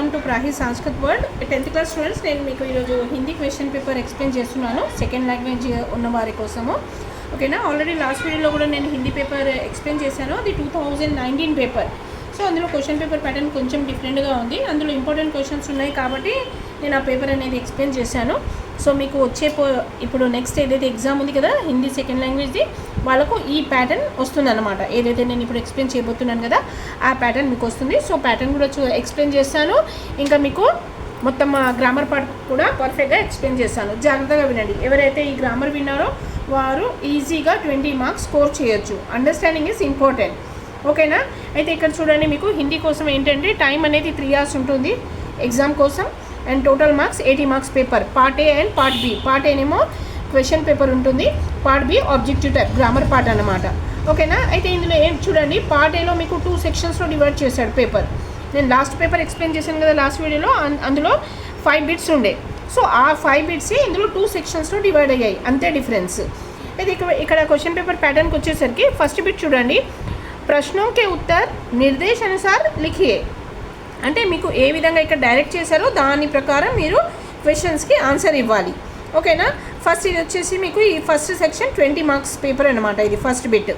Welcome to Prahi Sanskrit world 10th class students. నేను మీకు ఈరోజు హిందీ క్వశ్చన్ పేపర్ ఎక్స్ప్లెయిన్ చేస్తున్నాను సెకండ్ లాంగ్వేజ్ ఉన్న వారి కోసము. ఓకేనా, ఆల్రెడీ లాస్ట్ వీడియోలో కూడా నేను హిందీ పేపర్ ఎక్స్ప్లెయిన్ చేశాను. అది 2019 పేపర్. సో అందులో క్వశ్చన్ పేపర్ ప్యాటర్న్ కొంచెం డిఫరెంట్గా ఉంది. అందులో ఇంపార్టెంట్ క్వశ్చన్స్ ఉన్నాయి కాబట్టి నేను ఆ పేపర్ అనేది ఎక్స్ప్లెయిన్ చేశాను. సో మీకు ఇప్పుడు నెక్స్ట్ ఏదైతే ఎగ్జామ్ ఉంది కదా హిందీ సెకండ్ లాంగ్వేజ్ది, వాళ్ళకు ఈ ప్యాటర్న్ వస్తుందన్నమాట. ఏదైతే నేను ఇప్పుడు ఎక్స్ప్లెయిన్ చేయబోతున్నాను కదా ఆ ప్యాటర్న్ మీకు వస్తుంది. సో ప్యాటర్న్ కూడా ఎక్స్ప్లెయిన్ చేస్తాను, ఇంకా మీకు మొత్తం గ్రామర్ పార్ట్ కూడా పర్ఫెక్ట్గా ఎక్స్ప్లెయిన్ చేస్తాను. జాగ్రత్తగా వినండి. ఎవరైతే ఈ గ్రామర్ విన్నారో వారు ఈజీగా 20 మార్క్స్ స్కోర్ చేయొచ్చు. Understanding is important. ఓకేనా, అయితే ఇక్కడ చూడండి, మీకు హిందీ కోసం ఏంటంటే టైం అనేది 3 hours ఉంటుంది ఎగ్జామ్ కోసం. And total marks 80 marks paper. Part A and part B. Part ఏనేమో క్వశ్చన్ పేపర్ ఉంటుంది, part B objective type grammar part అన్నమాట. ఓకేనా, అయితే ఇందులో ఏం చూడండి, పార్ట్ ఏలో మీకు 2 sectionsలో డివైడ్ చేశాడు పేపర్. నేను లాస్ట్ పేపర్ ఎక్స్ప్లెయిన్ చేశాను కదా లాస్ట్ వీడియోలో, అందులో 5 bits ఉండే. సో ఆ 5 bits ఇందులో 2 sectionsలో డివైడ్ అయ్యాయి, అంతే డిఫరెన్స్. అయితే ఇక్కడ క్వశ్చన్ పేపర్ ప్యాటర్న్కి వచ్చేసరికి ఫస్ట్ బిట్ చూడండి, ప్రశ్నోं के उत्तर निर्देश अनुसार लिखिए. అంటే మీకు ఏ విధంగా ఇక్కడ డైరెక్ట్ చేశారో దాని ప్రకారం మీరు క్వశ్చన్స్కి ఆన్సర్ ఇవ్వాలి. ఓకేనా, ఫస్ట్ ఇది వచ్చేసి మీకు ఈ ఫస్ట్ సెక్షన్ 20 మార్క్స్ పేపర్ అనమాట. ఇది ఫస్ట్ బిట్.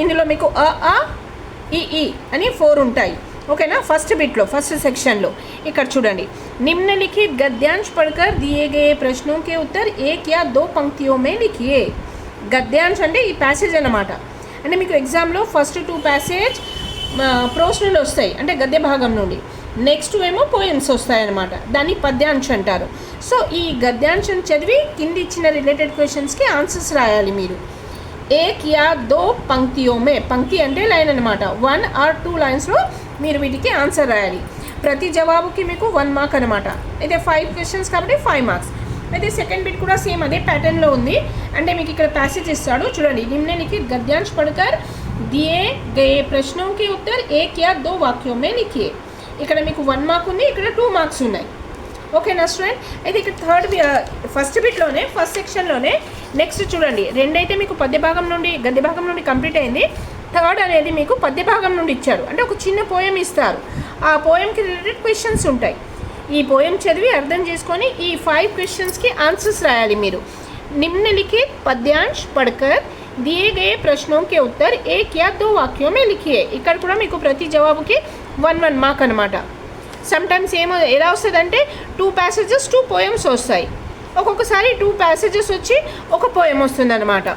ఇందులో మీకు అ ఈ అని 4 ఉంటాయి. ఓకేనా, ఫస్ట్ బిట్లో ఫస్ట్ సెక్షన్లో ఇక్కడ చూడండి, निम्नलिखित गद्यांश पढ़कर दिए गए प्रश्नों के उत्तर 1 या 2 पंक्तियों में लिखिए. గద్యాంశ్ అంటే ఈ ప్యాసేజ్ అన్నమాట. అంటే మీకు ఎగ్జామ్లో ఫస్ట్ 2 ప్యాసేజ్ ప్రోస్ నుండి వస్తాయి, అంటే గద్య భాగం నుండి. నెక్స్ట్ ఏమో పోయమ్స్ వస్తాయన్నమాట, దాన్ని పద్యాంశ అంటారు. సో ఈ గద్యాంశం చదివి కింది ఇచ్చిన రిలేటెడ్ క్వశ్చన్స్కి ఆన్సర్స్ రాయాలి మీరు. 1 या 2 पंक्तियों में, పంక్తి అంటే లైన్ అనమాట. 1 or 2 లైన్స్లో మీరు వీటికి ఆన్సర్ రాయాలి. ప్రతి జవాబుకి మీకు 1 మార్క్ అనమాట. అయితే 5 క్వశ్చన్స్ కాబట్టి 5 మార్క్స్. అయితే సెకండ్ బిట్ కూడా సేమ్ అదే ప్యాటర్న్లో ఉంది. అంటే మీకు ఇక్కడ ప్యాసేజ్ ఇస్తాడు చూడండి, निम्नलिखित गद्यांश पढ़कर दिए गए प्रश्नों के उत्तर 1 या 2 वाक्यों में लिखिए. ఇక్కడ మీకు 1 మార్క్ ఉంది, ఇక్కడ 2 మార్క్స్ ఉన్నాయి. ఓకేనా స్టూడెంట్, అయితే ఇక్కడ ఫస్ట్ బిట్లోనే ఫస్ట్ సెక్షన్లోనే నెక్స్ట్ చూడండి, 2 అయితే మీకు గద్య భాగం నుండి కంప్లీట్ అయింది. థర్డ్ అనేది మీకు పద్య భాగం నుండి ఇచ్చాడు. అంటే ఒక చిన్న పోయం ఇస్తారు, ఆ పోయంకి రిలేటెడ్ క్వశ్చన్స్ ఉంటాయి. ఈ పోయం చదివి అర్థం చేసుకొని ఈ 5 క్వశ్చన్స్కి ఆన్సర్స్ రాయాలి మీరు. निम्नलिखित पद्यांश पढ़कर दिए गए प्रश्नों के उत्तर 1 या 2 वाक्यों में लिखिए. ఇక్కడ కూడా మీకు ప్రతి జవాబుకి 1 మార్క్ అనమాట. సమ్టైమ్స్ ఎలా వస్తుందంటే 2 passages 2 poems వస్తాయి, ఒక్కొక్కసారి 2 passages వచ్చి ఒక పోయం వస్తుంది అనమాట.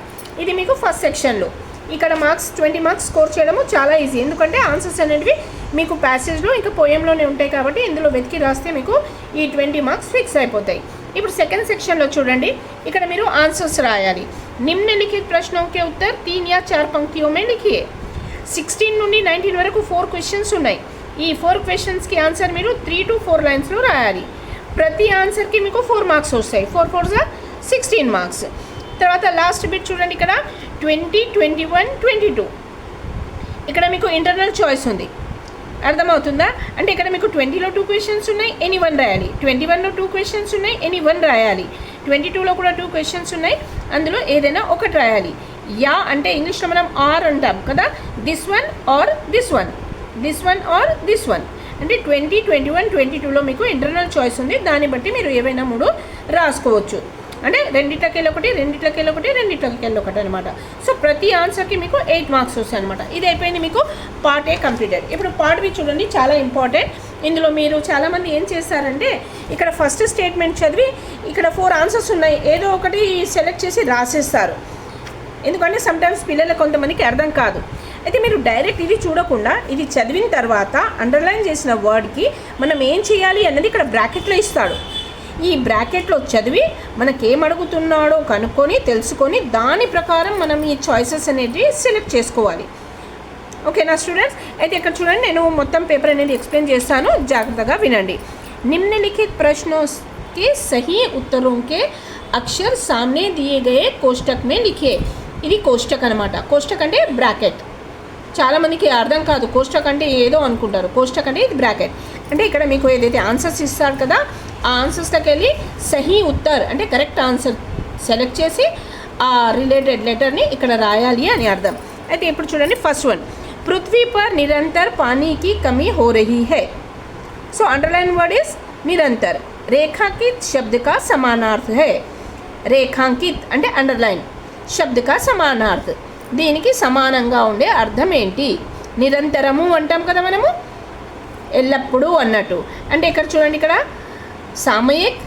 ఇది మీకు ఫస్ట్ సెక్షన్లో. ఇక్కడ మార్క్స్ 20 మార్క్స్ స్కోర్ చేయడము చాలా ఈజీ, ఎందుకంటే ఆన్సర్స్ అనేవి మీకు ప్యాసేజ్లో ఇంకా పోయంలోనే ఉంటాయి కాబట్టి ఇందులో వెతికి రాస్తే మీకు ఈ 20 మార్క్స్ ఫిక్స్ అయిపోతాయి. ఇప్పుడు సెకండ్ సెక్షన్లో చూడండి, ఇక్కడ మీరు ఆన్సర్స్ రాయాలి. निम्नलिखित प्रश्नों के उत्तर 3 या 4 पंक्तियों में लिखिए. 16 నుండి 19 వరకు 4 క్వశ్చన్స్ ఉన్నాయి. ఈ 4 క్వశ్చన్స్కి ఆన్సర్ మీరు 3 to 4 లైన్స్లో రాయాలి. ప్రతి ఆన్సర్కి మీకు 4 మార్క్స్ వస్తాయి. 4 4 16 మార్క్స్. తర్వాత లాస్ట్ బిట్ చూడండి, ఇక్కడ 20, 21, 22 ఇక్కడ మీకు ఇంటర్నల్ చాయిస్ ఉంది. అర్థమవుతుందా? అంటే ఇక్కడ మీకు 20లో 2 క్వశ్చన్స్ ఉన్నాయి, ఎనీ 1 రాయాలి. 21లో 2 క్వశ్చన్స్ ఉన్నాయి, ఎనీ 1 రాయాలి. 22లో కూడా 2 క్వశ్చన్స్ ఉన్నాయి, అందులో ఏదైనా ఒకటి రాయాలి. యా అంటే ఇంగ్లీష్లో మనం ఆర్ అంటాం కదా, this one or this one, this one or this one. అంటే 20, 21, 22లో మీకు ఇంటర్నల్ చాయిస్ ఉంది. దాన్ని బట్టి మీరు ఏవైనా 3 రాసుకోవచ్చు. అంటే రెండిట్లకెళ్ళి ఒకటి అనమాట. సో ప్రతి ఆన్సర్కి మీకు 8 మార్క్స్ వస్తాయి అనమాట. ఇది అయిపోయింది మీకు పార్ట్ ఏ కంప్లీటెడ్. ఇప్పుడు పార్ట్ బి చూడండి, చాలా ఇంపార్టెంట్. ఇందులో మీరు చాలామంది ఏం చేస్తారంటే ఇక్కడ ఫస్ట్ స్టేట్మెంట్ చదివి ఇక్కడ 4 ఆన్సర్స్ ఉన్నాయి, ఏదో ఒకటి సెలెక్ట్ చేసి రాసేస్తారు. ఎందుకంటే సమ్టైమ్స్ పిల్లలకు కొంతమందికి అర్థం కాదు. అయితే మీరు డైరెక్ట్ ఇది చూడకుండా ఇది చదివిన తర్వాత అండర్లైన్ చేసిన వర్డ్కి మనం ఏం చేయాలి అన్నది ఇక్కడ బ్రాకెట్లో ఇస్తాడు. ఈ బ్రాకెట్లో చదివి మనకేం అడుగుతున్నాడో కనుక్కొని తెలుసుకొని దాని ప్రకారం మనం ఈ చాయిసెస్ అనేవి సెలెక్ట్ చేసుకోవాలి. ఓకేనా స్టూడెంట్స్, అయితే ఇక్కడ చూడండి, నేను మొత్తం పేపర్ అనేది ఎక్స్ప్లెయిన్ చేస్తాను, జాగ్రత్తగా వినండి. निम्नलिखित प्रश्नों के सही उत्तरों के अक्षर सामने दिए गए कोष्टक में लिखिए. ఇది కోష్టక్ అనమాట. కోష్టక్ అంటే బ్రాకెట్. చాలామందికి అర్థం కాదు, కోష్టక్ అంటే ఏదో అనుకుంటారు. కోష్టక్ అంటే ఇది బ్రాకెట్. అంటే ఇక్కడ మీకు ఏదైతే ఆన్సర్స్ ఇస్తాడు కదా ఆ ఆన్సర్స్లోకి వెళ్ళి సహీ ఉత్తర్ అంటే కరెక్ట్ ఆన్సర్ సెలెక్ట్ చేసి ఆ రిలేటెడ్ లెటర్ని ఇక్కడ రాయాలి అని అర్థం. అయితే ఇప్పుడు చూడండి, ఫస్ట్ వన్, पृथ्वी पर निरंतर पानी की कमी हो रही है. सो अंडरलाइन वर्ड इज निरंतर। रेखांकित शब्द का समानार्थ है। రేఖాంకిత్ అంటే అండర్లైన్, శబ్ద కా సమానార్థ్, దీనికి సమానంగా ఉండే అర్థం ఏంటి? నిరంతరము అంటాం కదా మనము, ఎల్లప్పుడూ అన్నట్టు. అంటే ఇక్కడ చూడండి, ఇక్కడ సామయిక్,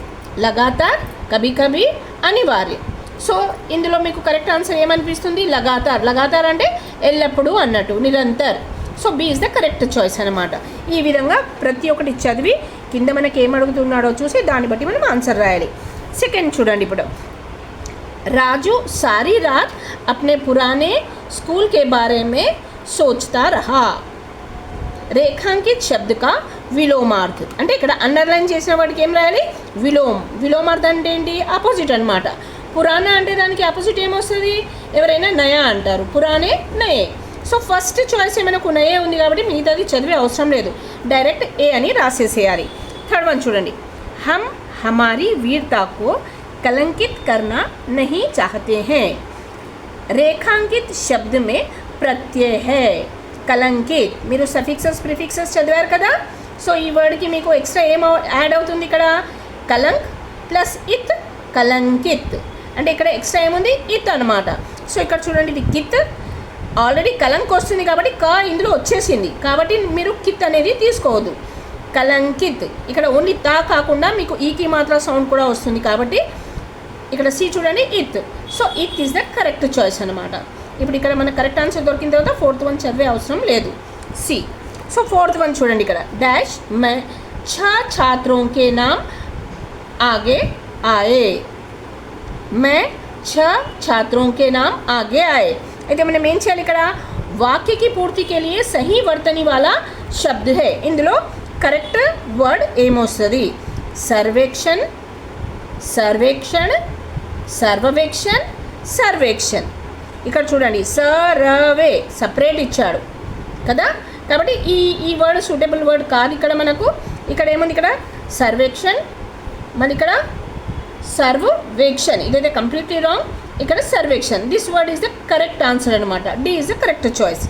లగాతార్, కభీ కభీ, అనివార్య. సో ఇందులో మీకు కరెక్ట్ ఆన్సర్ ఏమనిపిస్తుంది? లగాతార్. లగాతార్ అంటే ఎల్లప్పుడూ అన్నట్టు, నిరంతర్. So B is the correct choice అనమాట. ఈ విధంగా ప్రతి ఒక్కటి చదివి కింద మనకి ఏమడుగుతున్నాడో చూసి దాన్ని బట్టి మనం ఆన్సర్ రాయాలి. सेकेंड చూడండి ఇప్పుడు, राजू सारी रात अपने पुराने स्कूल के बारे में सोचता रहा। రేఖాంకిత్ శబ్ద కా విలోమార్థ్ అంటే ఇక్కడ అండర్లైన్ చేసిన వాటికి ఏం రాయాలి? విలోమ్. విలోమార్థ్ అంటే ఏంటి? ఆపోజిట్ అనమాట. పురాణా అంటే దానికి ఆపోజిట్ ఏమొస్తుంది? ఎవరైనా నయా అంటారు, పురాణే నయే. సో ఫస్ట్ చాయిస్ మనకు నయే ఉంది కాబట్టి మిగతాది చదివే అవసరం లేదు, డైరెక్ట్ ఏ అని రాసేసేయాలి. థర్డ్ వన్ చూడండి, హమ్ हमारी वीरता को कलंकित करना नहीं चाहते हैं। रेखांकित शब्द में प्रत्यय है। कलंकित మీరు సఫిక్సెస్ ప్రిఫిక్సెస్ చదివారు కదా. సో ఈ వర్డ్కి మీకు ఎక్స్ట్రా ఏం యాడ్ అవుతుంది? ఇక్కడ కలంక్ ప్లస్ ఇత్, కలంకిత్. అంటే ఇక్కడ ఎక్స్ట్రా ఏముంది? ఇత్ అనమాట. సో ఇక్కడ చూడండి, ఇది కిత్, ఆల్రెడీ కలంక్ వస్తుంది కాబట్టి క ఇందులో వచ్చేసింది, కాబట్టి మీరు కిత్ అనేది తీసుకోవద్దు. కలంకిత్ ఇక్కడ ఓన్లీ తా కాకుండా మీకు ఈకి మాత్రం సౌండ్ కూడా వస్తుంది కాబట్టి ఇక్కడ సి చూడండి, ఇత్. సో ఇత్ ఈస్ ద కరెక్ట్ చాయిస్ అనమాట. ఇప్పుడు ఇక్కడ మనకు కరెక్ట్ ఆన్సర్ దొరికిన తర్వాత ఫోర్త్ వన్ చదివే అవసరం లేదు, సి. సో ఫోర్త్ వన్ చూడండి, ఇక్కడ డాష్ మే ఛా ఛాత్రోं के नाम आगे आए। మే ఛా ఛాత్రోं के नाम आगे आए. అయితే మనం ఏం చేయాలి? ఇక్కడ వాక్యకి పూర్తికి लिए सही वर्तनी वाला शब्द है. ఇందులో కరెక్ట్ వర్డ్ ఏమొస్తుంది? సర్వేక్షణ్, సర్వేక్షణ్, సర్వవేక్షణ్, సర్వేక్షణ్. ఇక్కడ చూడండి, సర్వే సపరేట్ ఇచ్చాడు కదా, కాబట్టి ఈ వర్డ్ సూటబుల్ వర్డ్ కాదు ఇక్కడ మనకు. ఇక్కడ ఏముంది? ఇక్కడ సర్వేక్షణ్, మరి ఇక్కడ సర్వవేక్షణ్, ఇదైతే కంప్లీట్లీ రాంగ్. ఇక్కడ సర్వేక్షణ్, this word is the correct answer అనమాట. D is the correct choice.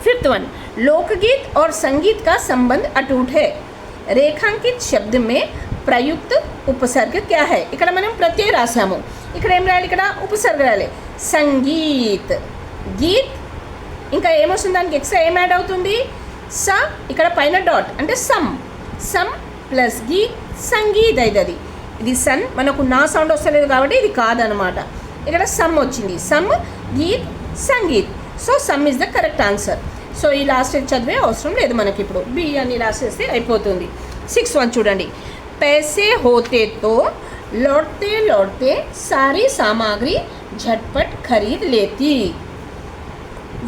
Fifth one, लोकगीत और संगीत का संबंध अटूट है। रेखांकित शब्द में प्रयुक्त उपसर्ग क्या है? ఇక్కడ మనం ప్రత్యయ రాసాము, ఇక్కడ ఏం రాయాలి? ఇక్కడ ఉపసర్గ రాయాలి. సంగీత్, గీత్, ఇంకా ఏమొస్తుంది? దానికి ఎక్స్ట్రా ఏం యాడ్ అవుతుంది? స, ఇక్కడ పైన డాట్ అంటే సమ్, సమ్ ప్లస్ గీత్, సంగీత్ అవుతుంది. ఇది సన్, మనకు నా సౌండ్ వస్తలేదు కాబట్టి ఇది కాదనమాట. ఇక్కడ సమ్ వచ్చింది, సమ్, గీత్, సంగీత్. సో సమ్ is the correct answer. So ఈ లాస్ట్ చదివే అవసరం లేదు మనకి, ఇప్పుడు బి అని రాసేస్తే అయిపోతుంది. 6th వన్ చూడండి, पैसे होते तो लौटते लौटते सारी सामग्री झटपट खरीद लेती।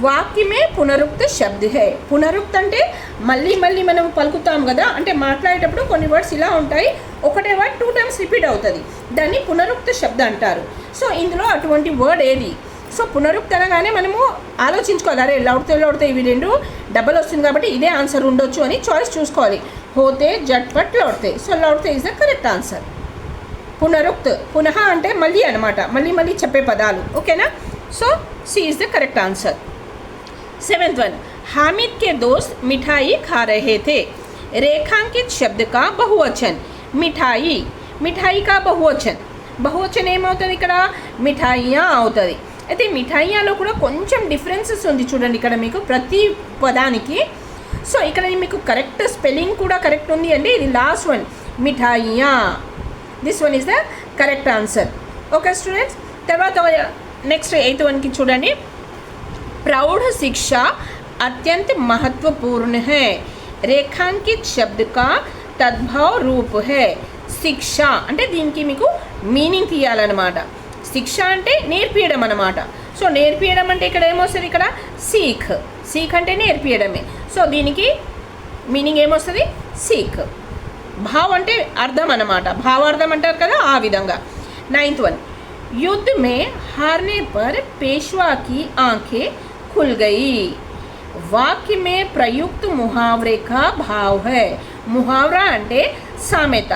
వాక్య మే పునరుక్త శబ్ద హై. పునరుక్త అంటే మళ్ళీ మళ్ళీ మనం పలుకుతాం కదా, అంటే మాట్లాడేటప్పుడు కొన్ని వర్డ్స్ ఇలా ఉంటాయి, ఒకటే వర్డ్ 2 times రిపీట్ అవుతుంది, దాన్ని పునరుక్త శబ్ద అంటారు. సో ఇందులో అటువంటి వర్డ్ ఏది? సో పునరుక్తి అనగానే మనము ఆలోచించుకోవాలి, అరే లౌడితే ఇవి రెండు డబల్ వస్తుంది కాబట్టి ఇదే ఆన్సర్ ఉండొచ్చు అని చాయిస్ చూసుకోవాలి. హోతే, జట్పట్, లౌడితే. సో లౌడితే ఈజ్ ద కరెక్ట్ ఆన్సర్. పునరుక్త్, పునః అంటే మళ్ళీ అనమాట, మళ్ళీ మళ్ళీ చెప్పే పదాలు, ఓకేనా. So C is the correct answer. 7th one, हामिद के दोस्त मिठाई खा रहे थे। रेखांकित शब्द का बहुवचन मिठाई. मिठाई का बहुवचन, बहुवचन ఏమవుతుంది? ఇక్కడ మిఠాయియా అవుతుంది. అయితే మిఠాయియాలో కూడా కొంచెం డిఫరెన్సెస్ ఉంది చూడండి ఇక్కడ మీకు ప్రతి పదానికి. సో ఇక్కడ మీకు కరెక్ట్ స్పెల్లింగ్ కూడా కరెక్ట్ ఉంది అంటే ఇది లాస్ట్ వన్, మిఠాయియా. This one is the correct answer. Okay students, తర్వాత నెక్స్ట్ 8th వన్కి చూడండి, प्रौढ़ शिक्षा अत्यंत महत्वपूर्ण है। रेखांकित शब्द का तद्भव रूप है। శిక్ష అంటే దీనికి మీకు మీనింగ్ తీయాలన్నమాట. శిక్ష అంటే నేర్పియడం అన్నమాట. సో నేర్పియడం అంటే ఇక్కడ ఏమొస్తుంది? ఇక్కడ సీఖ్, సీఖ్ అంటే నేర్పియడమే. సో దీనికి మీనింగ్ ఏమొస్తుంది? సీఖ్. భావ్ అంటే అర్థం అన్నమాట, భావార్థం అంటారు కదా, ఆ విధంగా. 9th वन, युद्ध में हारने पर पेशवा की आंखें खुल गई। वाक्य में प्रयुक्त मुहावरे का भाव है। मुहावरा అంటే సామెత.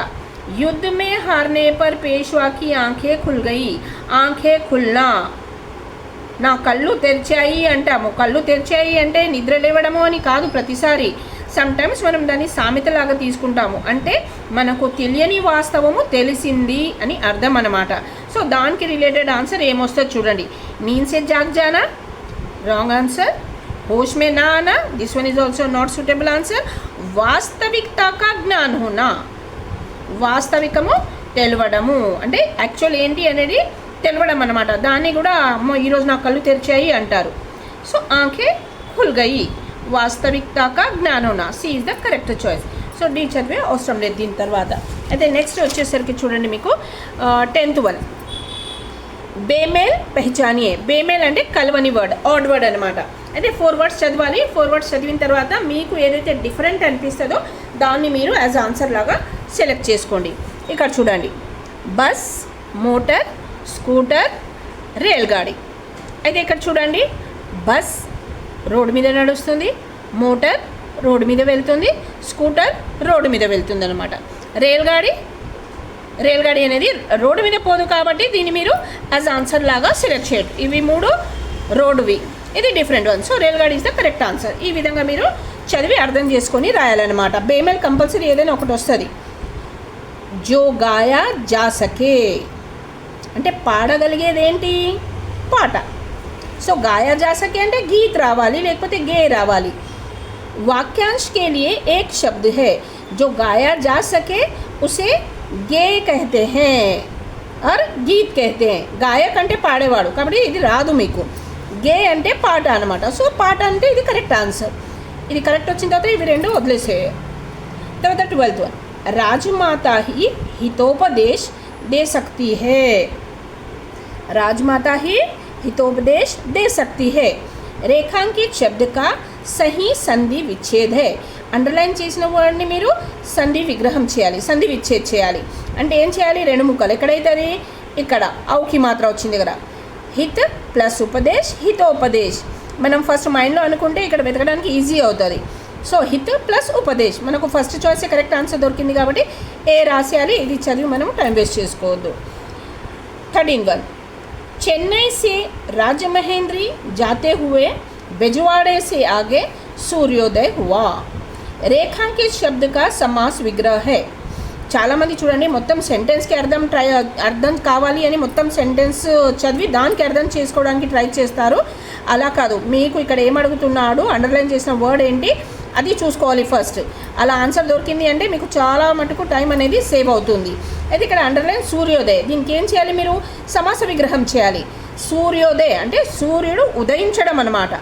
युद्ध में हारने पर पेशवा की आंखें खुल गई. आंखें खुलना, నా కళ్ళు తెరిచాయి అంటాము. కళ్ళు తెరిచాయి అంటే నిద్ర లేవడము అని కాదు ప్రతిసారి. సమ్టైమ్స్ మనం దాన్ని సామెతలాగా తీసుకుంటాము, అంటే మనకు తెలియని వాస్తవము తెలిసింది అని అర్థం అన్నమాట. సో దానికి రిలేటెడ్ ఆన్సర్ ఏమొస్తుందో చూడండి. నీంద్ సే జాగ్ జానా, రాంగ్ ఆన్సర్. होश में ना आना, this one is also not suitable answer. వాస్తవికత కా జ్ఞాన్ హోనా, వాస్తవికము తెలవడము అంటే యాక్చువల్ ఏంటి అనేది తెలవడం అనమాట. దాన్ని కూడా అమ్మో ఈరోజు నా కళ్ళు తెరిచాయి అంటారు. సో ఆంఖే ఖుల్ గయి, వాస్తవికత కా జ్ఞాన్ హోనా, C is the correct choice. So D చదివే అవసరం లేదు దీని తర్వాత. అయితే నెక్స్ట్ వచ్చేసరికి చూడండి మీకు 10th వన్, బేమేల్ పెహచానియే. బేమేల్ అంటే కలవని వర్డ్, ఆడ్ వర్డ్ అనమాట. అయితే 4 వర్డ్స్ చదవాలి. 4 వర్డ్స్ చదివిన తర్వాత మీకు ఏదైతే డిఫరెంట్ అనిపిస్తుందో దాన్ని మీరు యాజ్ ఆన్సర్ లాగా సెలెక్ట్ చేసుకోండి. ఇక్కడ చూడండి, బస్, మోటార్, స్కూటర్, రైల్గాడి. అయితే ఇక్కడ చూడండి, బస్ రోడ్డు మీద నడుస్తుంది, మోటార్ రోడ్డు మీద వెళ్తుంది, స్కూటర్ రోడ్డు మీద వెళ్తుంది అనమాట. రైల్గాడి అనేది రోడ్డు మీద పోదు కాబట్టి దీన్ని మీరు యాజ్ ఆన్సర్ లాగా సెలెక్ట్ చేయండి. ఇవి 3 రోడ్డువి, ఇది డిఫరెంట్ వన్. సో రైల్గాడి ఈజ్ ద కరెక్ట్ ఆన్సర్. ఈ విధంగా మీరు చదివి అర్థం చేసుకొని రాయాలన్నమాట. బేమేల్ కంపల్సరీ ఏదైనా ఒకటి వస్తుంది. జో గాయా జా సకే అంటే పాడగలిగేది ఏంటి, పాట. సో గాయా జా సకే అంటే గీత్ రావాలి, లేకపోతే గే రావాలి. वाक्यांश के लिए एक शब्द है जो गाया जा सके उसे गे कहते हैं और गीत कहते हैं. గాయక్ అంటే పాడేవాడు కాబట్టి ఇది రాదు మీకు. గే అంటే పాట అనమాట. సో పాట అంటే ఇది కరెక్ట్ ఆన్సర్. ఇది కరెక్ట్ వచ్చిన తర్వాత ఇవి 2 వదిలేసే. తర్వాత 12th వన్, రాజమాతా ही हितोपदेश दे सकती है. राजमाता ही हितोपदेश दे सकती है. రేఖాంకిత్ శబ్ద కా సహీ సంధి విచ్ఛేద్ హై. అండర్లైన్ చేసిన వర్డ్ని మీరు సంధి విగ్రహం చేయాలి, సంధి విచ్ఛేద్ చేయాలి. అంటే ఏం చేయాలి, 2 ముక్కలు. ఎక్కడైతే అది ఇక్కడ ఔకి మాత్ర వచ్చింది కదా, హిత్ ప్లస్ ఉపదేశ్, హితోపదేశ్. మనం ఫస్ట్ మైండ్లో అనుకుంటే ఇక్కడ వెతకడానికి ఈజీ అవుతుంది. సో హిత్ ప్లస్ ఉపదేశ్, మనకు ఫస్ట్ చాయిస్ కరెక్ట్ ఆన్సర్ దొరికింది కాబట్టి ఏ రాసేయాలి. ఇది చదివి మనం టైం వేస్ట్ చేసుకోవద్దు. 13th వన్, चेन्नई से राजमहेंद्री जाते हुए बेजवाड़े से आगे सूर्योदय हुआ. రేఖాంకిత్ శబ్ద కా సమాస్ విగ్రహ హై. చాలామంది చూడండి మొత్తం సెంటెన్స్కి అర్థం కావాలి అని మొత్తం సెంటెన్స్ చదివి దానికి అర్థం చేసుకోవడానికి ట్రై చేస్తారు. అలా కాదు, మీకు ఇక్కడ ఏమడుగుతున్నాడు, అండర్లైన్ చేసిన వర్డ్ ఏంటి అది చూసుకోవాలి ఫస్ట్. అలా ఆన్సర్ దొరికింది అంటే మీకు చాలా మటుకు టైం అనేది సేవ్ అవుతుంది. అయితే ఇక్కడ అండర్లైన్ సూర్యోదయ్, దీనికి ఏం చేయాలి, మీరు సమాస విగ్రహం చేయాలి. సూర్యోదయ్ అంటే సూర్యుడు ఉదయించడం అన్నమాట.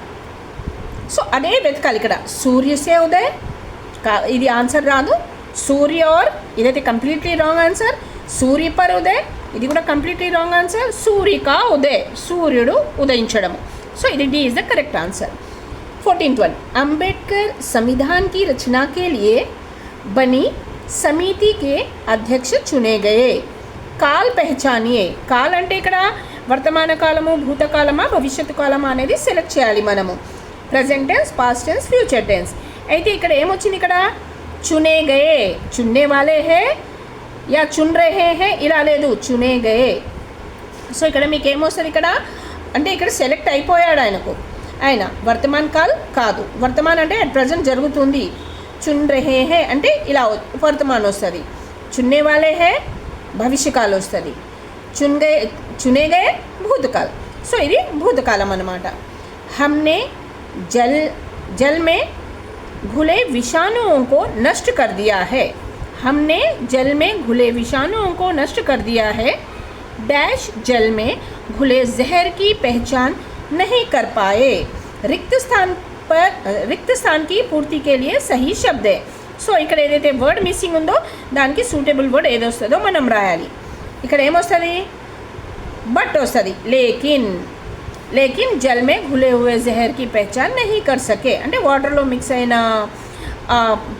సో అదే వెతకాలి ఇక్కడ. సూర్యసే ఉదయ్ ఇది ఆన్సర్ రాదు. సూర్య ఆర్ ఇదైతే కంప్లీట్లీ రాంగ్ ఆన్సర్. సూర్య పర్ ఉదయ్ ఇది కూడా కంప్లీట్లీ రాంగ్ ఆన్సర్. సూర్యకా ఉదయ్ సూర్యుడు ఉదయించడము. సో ఇది D is the correct answer. 14th one, Ambedkar संविधान की रचना के लिए बनी समिति के अध्यक्ष चुने गए. కాల్ పెహచానియే. కాల్ అంటే ఇక్కడ వర్తమాన కాలము, భూతకాలమా, భవిష్యత్తు కాలమా అనేది సెలెక్ట్ చేయాలి మనము. Present tense, past tense, future tense. అయితే ఇక్కడ ఏమొచ్చింది, ఇక్కడ చునే గయే, చున్నే వాలే హే యా చున్ రహే హే ఇలా లేదు, చునే గయే. సో ఇక్కడ మీకు ఏమొస్తుంది ఇక్కడ అంటే ఇక్కడ సెలెక్ట్ అయిపోయాడు ఆయన వర్తమాన్ కాల్ కాదు. వర్తమాన్ అంటే అట్ ప్రజెంట్ జరుగుతుంది. చున్ రహే హే అంటే ఇలా వర్తమాన్ వస్తుంది. చున్నే వాలే హే భవిష్యకాలం వస్తుంది. చునే గయే భూతకాల్. సో ఇది భూతకాలం అన్నమాట. हमने जल में घुले विषाणुओं को नष्ट कर दिया है. हमने जल में घुले विषाणुओं को नष्ट कर दिया है. डैश जल में घुले जहर की पहचान नहीं कर पाए. रिक्त स्थान की पूर्ति के लिए सही शब्द है. సో ఇక్కడ ఏదైతే వర్డ్ మిస్సింగ్ ఉందో దానికి సూటబుల్ వర్డ్ ఏది వస్తుందో మనం రాయాలి. ఇక్కడ ఏమొస్తుంది, బట్ వస్తుంది. లేకిన్ జల్ మే ఘులే హువే జహర్ కి పెహచాన్ నహీ కర్ సకే అంటే వాటర్లో మిక్స్ అయిన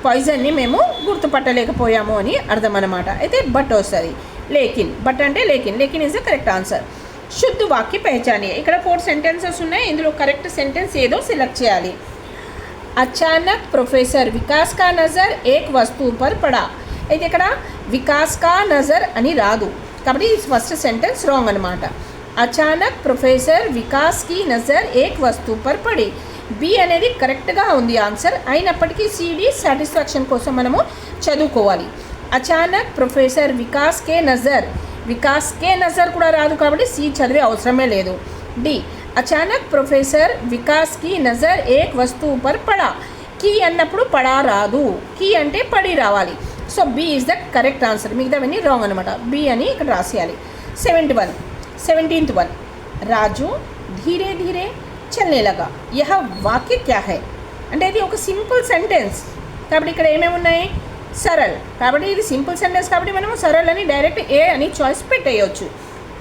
పాయిజన్ని మేము గుర్తుపట్టలేకపోయాము అని అర్థం అన్నమాట. అయితే బట్ వస్తుంది. లేకిన్ బట్ అంటే లేకిన్ ఈజ్ ద కరెక్ట్ ఆన్సర్. శుద్ధ వాక్య పెహచానియే. ఇక్కడ 4 సెంటెన్సెస్ ఉన్నాయి. ఇందులో కరెక్ట్ సెంటెన్స్ ఏదో సెలెక్ట్ చేయాలి. అచానక్ ప్రొఫెసర్ వికాస్ కా నజర్ ఏక్ వస్తువు పర్ పడా. అయితే ఇక్కడ వికాస్ కా నజర్ అని రాదు కాబట్టి ఫస్ట్ సెంటెన్స్ రాంగ్ అనమాట. అచానక్ ప్రొఫెసర్ వికాస్ కి నజర్ ఏక్ వస్తువు పర్ పడి. బి అనేది కరెక్ట్గా ఉంది ఆన్సర్. అయినప్పటికీ సిడి సాటిస్ఫాక్షన్ కోసం మనము చదువుకోవాలి. అచానక్ ప్రొఫెసర్ వికాస్ కే నజర్ కూడా రాదు కాబట్టి సి చదివే అవసరమే లేదు. డి అచానక్ ప్రొఫెసర్ వికాస్ కి నజర్ ఏక్ వస్తువు పర్ పడా. కీ అన్నప్పుడు పడా రాదు, కీ అంటే పడి రావాలి. So B is the correct answer. మిగతావన్నీ రాంగ్ అనమాట. బి అని ఇక్కడ రాసేయాలి. 17th వన్ రాజు ధీరే ధీరే చల్నే లగా. యహ వాక్య క్యా హై అంటే ఇది ఒక సింపుల్ సెంటెన్స్ కాబట్టి ఇక్కడ ఏమేమి ఉన్నాయి, సరళ్ కాబట్టి ఇది సింపుల్ సెంటెన్స్ కాబట్టి మనము సరళ్ అని డైరెక్ట్ ఏ అని చాయిస్ పెట్టేయచ్చు.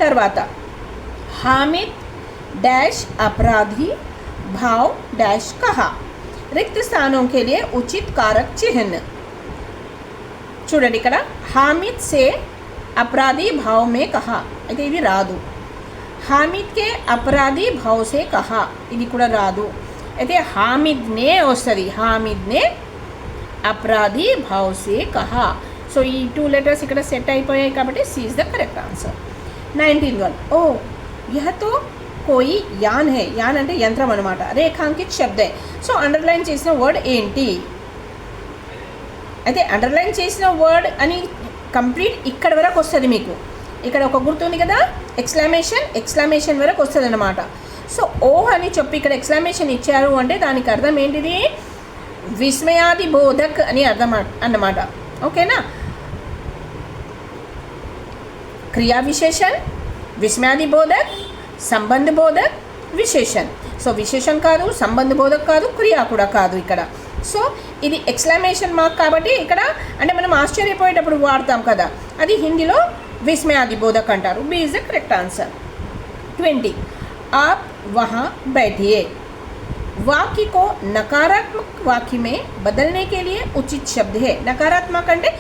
తర్వాత हामिद डैश अपराधी भाव डैश कहा. रिक्त स्थानों के लिए उचित कारक चिन्ह. చూడండి ఇక్కడ హామిద్ సే అపరాధీ భావ్ మే కహా అయితే ఇది రాదు. హామిద్ కే అపరాధీ భావ్ సే కహా ఇది కూడా రాదు. అయితే హామిద్ నే వస్తుంది. హామిద్ నే అపరాధీ భావ్ సే కహా. సో ఈ 2 లెటర్స్ ఇక్కడ సెట్ అయిపోయాయి కాబట్టి C is the correct answer. 19th one ఓ यह तो कोई यान है. యాన్ అంటే యంత్రం అనమాట. రేఖాంకిత్ శబ్ద. సో అండర్లైన్ చేసిన వర్డ్ ఏంటి అయితే అండర్లైన్ చేసిన వర్డ్ అని కంప్లీట్ ఇక్కడ వరకు వస్తుంది మీకు. ఇక్కడ ఒక గుర్తుంది కదా ఎక్స్క్లమేషన్ వరకు వస్తుంది అనమాట. సో ఓ అని చెప్పి ఇక్కడ ఎక్స్క్లమేషన్ ఇచ్చారు అంటే దానికి అర్థం ఏంటిది, విస్మయాది బోధక్ అని అర్థం అన్నమాట. ఓకేనా. క్రియా విశేషణ్, విస్మయాది బోధక్, సంబంధ బోధక్, విశేషణ్. సో విశేషణ్ కాదు, సంబంధ బోధక్ కాదు, క్రియా కూడా కాదు ఇక్కడ. సో ఇది ఎక్స్క్లమేషన్ మార్క్ కాబట్టి ఇక్కడ అంటే మనం ఆశ్చర్యపోయేటప్పుడు వాడతాం కదా, అది హిందీలో విస్మయాది బోధక్ అంటారు. B is the correct answer. 20 आप वहाँ बैठिए. वाक्य को नकारात्मक वाक्य में बदलने के लिए उचित शब्द है. నకారాత్మక అంటే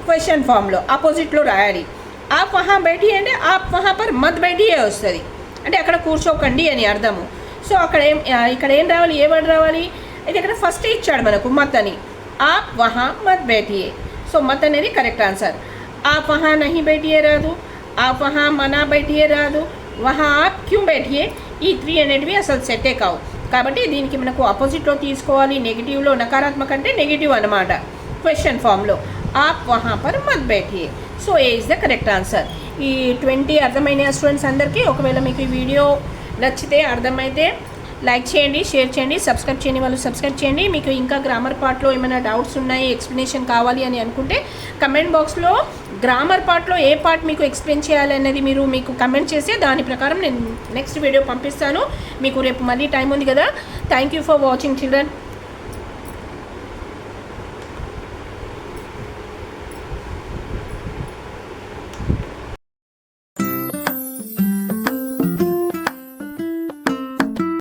క్వశ్చన్ ఫామ్లో ఆపోజిట్లో రాయాలి. ఆప్ వహా బైఠియే అంటే ఆప్ వహా పర్ మత్ బైఠియే వస్తుంది అంటే అక్కడ కూర్చోకండి అని అర్థము. సో ఇక్కడ ఏం రావాలి, ఏ వర్డ్ రావాలి అయితే ఇక్కడ ఫస్ట్ ఇచ్చాడు మనకు మత్ అని. ఆప్ వహా మత్ బైఠియే. సో మత్ అనేది కరెక్ట్ ఆన్సర్. ఆప్ వహా నహీ బైఠియే రాదు, ఆప్ వహా మనా బైఠియే రాదు, వహా ఆప్ క్యూ బైఠియే. ఈ 3 అనేటివి అసలు సెట్టే కావు కాబట్టి దీనికి మనకు ఆపోజిట్లో తీసుకోవాలి. నెగిటివ్లో నకారాత్మక అంటే నెగిటివ్ అనమాట క్వశ్చన్ ఫామ్లో. ఆప్ వహా పర్ మత్ బైఠియే. So A is the correct answer. ఈ 20 అర్థమైన స్టూడెంట్స్ అందరికీ ఒకవేళ మీకు ఈ వీడియో నచ్చితే అర్థమైతే లైక్ చేయండి, షేర్ చేయండి, సబ్స్క్రైబ్ చేయని వాళ్ళు సబ్స్క్రైబ్ చేయండి. మీకు ఇంకా గ్రామర్ పార్ట్లో ఏమైనా డౌట్స్ ఉన్నాయి, ఎక్స్ప్లెనేషన్ కావాలి అని అనుకుంటే కమెంట్ బాక్స్లో గ్రామర్ పార్ట్లో ఏ పార్ట్ మీకు ఎక్స్ప్లెయిన్ చేయాలి అనేది మీకు కమెంట్ చేస్తే దాని ప్రకారం నేను నెక్స్ట్ వీడియో పంపిస్తాను. మీకు రేపు మళ్ళీ టైం ఉంది కదా. Thank you for watching children.